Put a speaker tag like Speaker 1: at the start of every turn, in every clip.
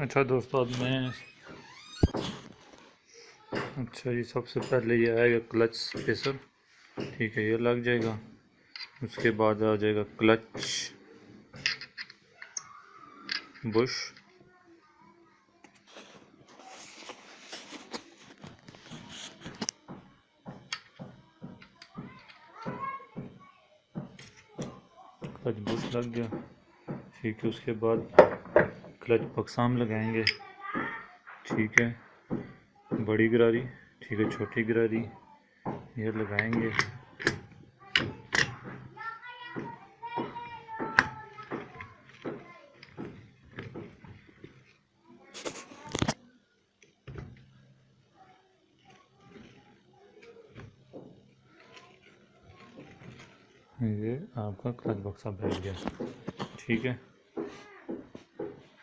Speaker 1: अच्छा दोस्तों, अब मैं ये सबसे पहले ये आएगा क्लच स्पेसर। ठीक है, ये लग जाएगा। उसके बाद आ जाएगा क्लच बुश। क्लच बुश लग गया। ठीक है, उसके बाद क्लच बक्साम लगाएंगे। ठीक है, बड़ी गरारी, ठीक है, छोटी गरारी ये लगाएंगे। ये आपका क्लच बक्सा बैठ गया। ठीक है,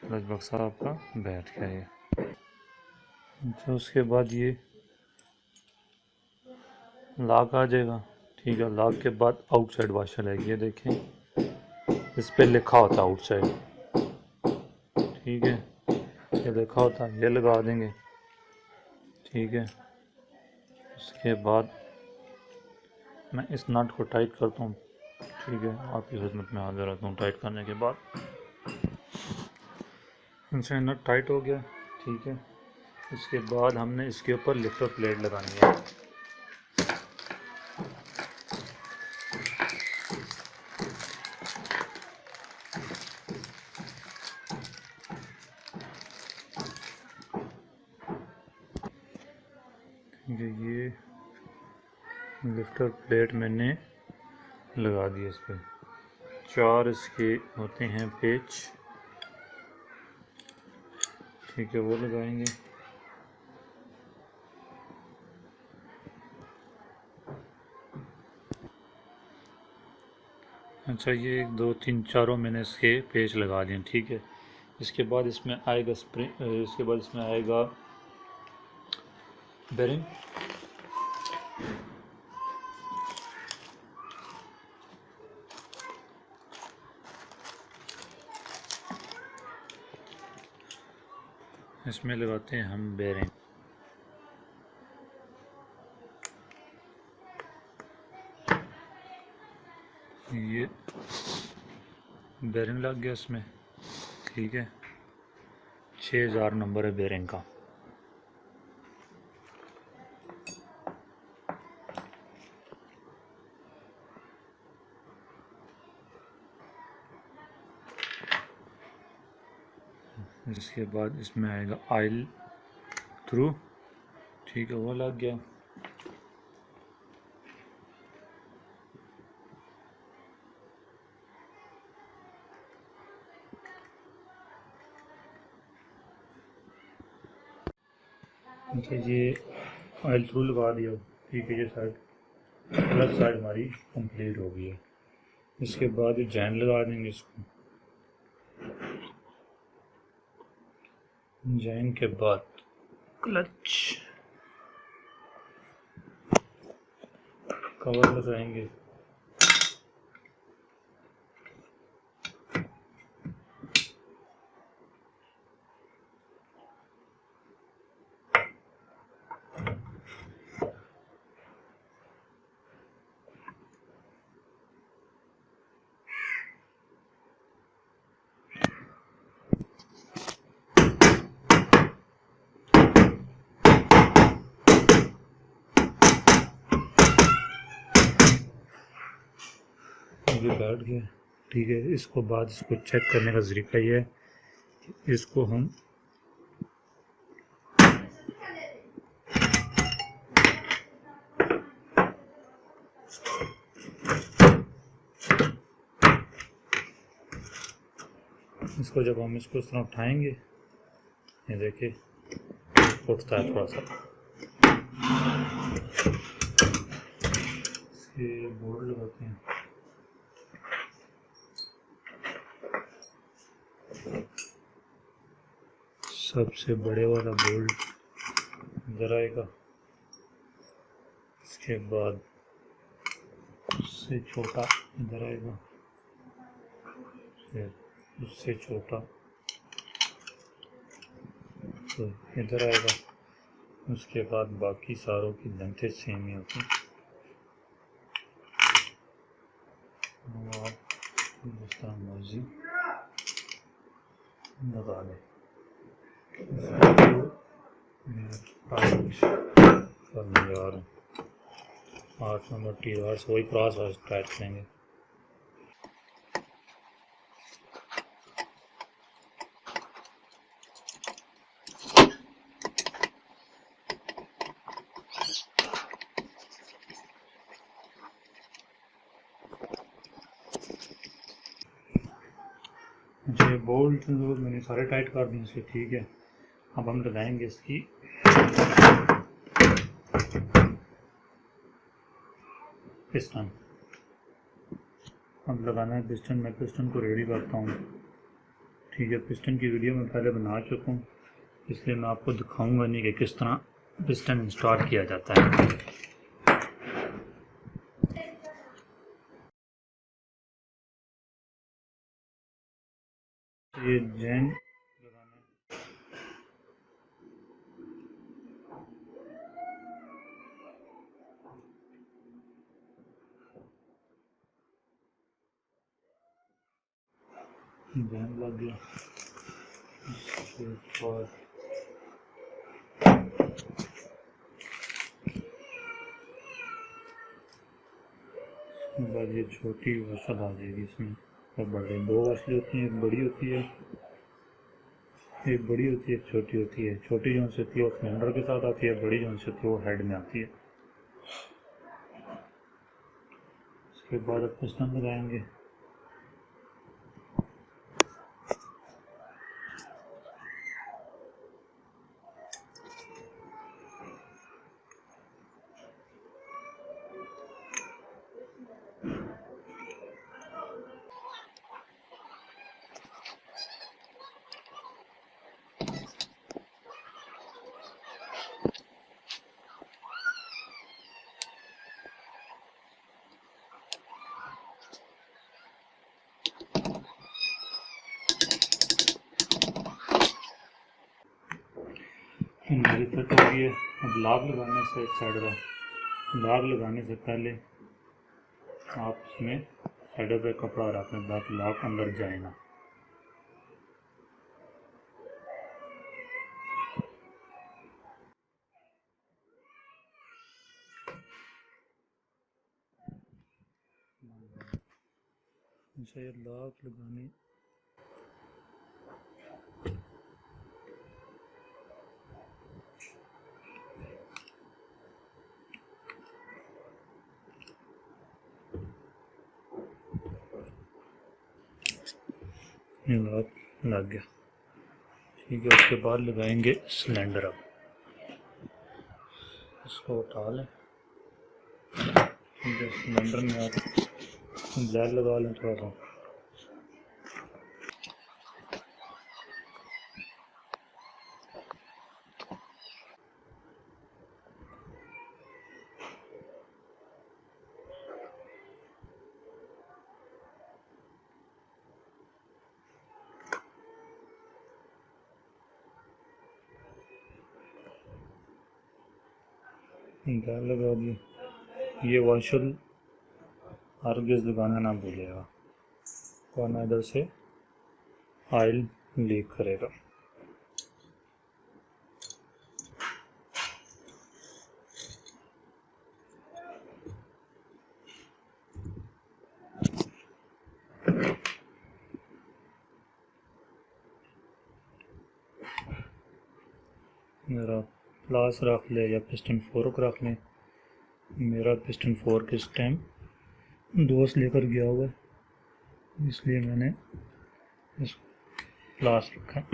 Speaker 1: क्लच बक्सा आपका बैठ गया ये। अच्छा, उसके बाद ये लॉक आ जाएगा। ठीक है, लॉक के बाद आउटसाइड वाशर है, ये देखें, इस पे लिखा होता है आउटसाइड। ठीक है, ये लिखा होता है, ये लगा देंगे। ठीक है, उसके बाद मैं इस नट को टाइट करता हूँ। ठीक है, आपकी खिदमत में हाजिर रहता हूँ टाइट करने के बाद। अच्छा, नट टाइट हो गया। ठीक है, उसके बाद हमने इसके ऊपर लिफ्टर प्लेट लगानी है। ये लिफ्टर प्लेट मैंने लगा दी। इस पर 4 इसके होते हैं पेच। ठीक है, वो लगाएंगे। अच्छा, ये 1 2 3 4 मैंने इसके पेच लगा दिए। ठीक है, इसके बाद इसमें आएगा स्प्रिंग, इसके बाद इसमें आएगा बेरिंग। इसमें लगाते हैं हम बेरिंग। ये बेरिंग लग गया इसमें। ठीक है, 6000 नंबर है बेरिंग का। इसके बाद इसमें आएगा ऑयल थ्रू। ठीक है, वो लग गया। अच्छा, ये ऑयल थ्रू लगा दिया। ठीक है, ये साइड अलग साइड हमारी कंप्लीट हो गई है। इसके बाद ये जैन लगा देंगे इसको। जैन के बाद क्लच कवर लगाएंगे। ये बैठ गया। ठीक है, इसको बाद इसको चेक करने का तरीका ये है, इसको हम जब हम इसको इस तरह उठाएंगे, ये देखिए उठता है थोड़ा सा। इसके बोर्ड लगाते हैं। सबसे बड़े वाला बोल्ट इधर आएगा। इसके बाद उससे छोटा इधर आएगा, फिर उससे छोटा तो इधर आएगा। उसके बाद बाकी सारों की लेंथें सेम ही होती हैं। आप जिस तरह मर्जी लगा लें। यार 8 नंबर टी से वही क्रॉस वाइज टाइट करेंगे। अच्छा ये बोल्ट तो मैंने सारे टाइट कर दिए इसके, ठीक है। अब हम लगाएंगे इसकी पिस्टन। अब लगाना है पिस्टन। मैं पिस्टन को रेडी करता हूँ, ठीक है। पिस्टन की वीडियो मैं पहले बना चुका हूँ, इसलिए मैं आपको दिखाऊंगा नहीं कि किस तरह पिस्टन इंस्टॉल किया जाता है। ये जैन जैन लग गया। इसके बाद ये छोटी वसल आ जाएगी इसमें। और बड़े दो वसलें होती हैं, एक बड़ी होती है, एक बड़ी होती है, एक छोटी होती है। छोटी जो से होती है वो सिलेंडर के साथ आती है, बड़ी जो से होती है वो हेड में आती है। इसके बाद अब पिस्टन लगाएंगे। मेरी फिट हो गई है। अब लॉक लगाने से एक साइड का लॉक लगाने से पहले आप इसमें साइडों पे कपड़ा रखें ताकि लॉक अंदर जाए ना। ये लॉक लगाने लॉक लग गया, ठीक है। उसके बाद लगाएंगे सिलेंडर। अब इसको उठा लें, ठीक है। सिलेंडर में आप ब्लैक लगा लें थोड़ा सा। ब्लैक लगा दिए। ये वॉशल हरगिज़ लगाना ना भूलिएगा, वरना इधर से ऑयल लीक करेगा। मेरा प्लास रख ले या पिस्टन फोर्क रख लें। मेरा पिस्टन फोर्क इस टाइम दोस्त लेकर गया हुआ है, इसलिए मैंने इस प्लास रखा।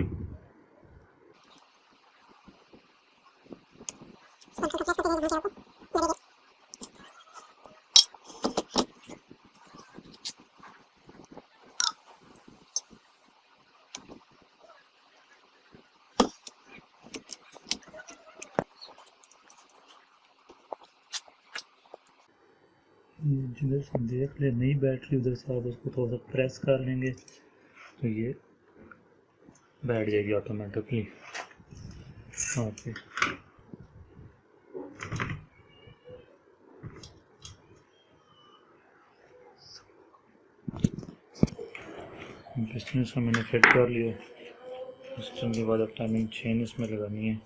Speaker 1: जिधर से देख ले नई बैटरी, उधर से आप उसको थोड़ा सा प्रेस कर लेंगे तो ये बैठ जाएगी ऑटोमेटिकली। ओके। पिस्टन इसका मैंने फिट कर लिया। पिस्टन के बाद अब टाइमिंग चेन इसमें लगानी है।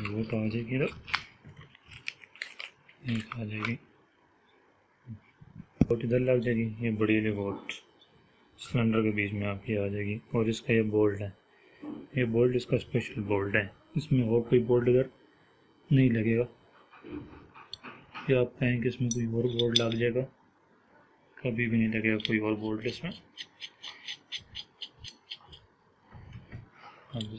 Speaker 1: वो तो आ जाएगी, एक आ जाएगी, बोट इधर लग जाएगी। ये बड़ी वाली बोट सिलेंडर के बीच में आपकी आ जाएगी। और इसका ये बोल्ट है, ये बोल्ट इसका स्पेशल बोल्ट है, इसमें और कोई बोल्ट इधर नहीं लगेगा। या आप कहें कि इसमें कोई और बोल्ट लग जाएगा, कभी भी नहीं लगेगा कोई और बोल्ट इसमें। अब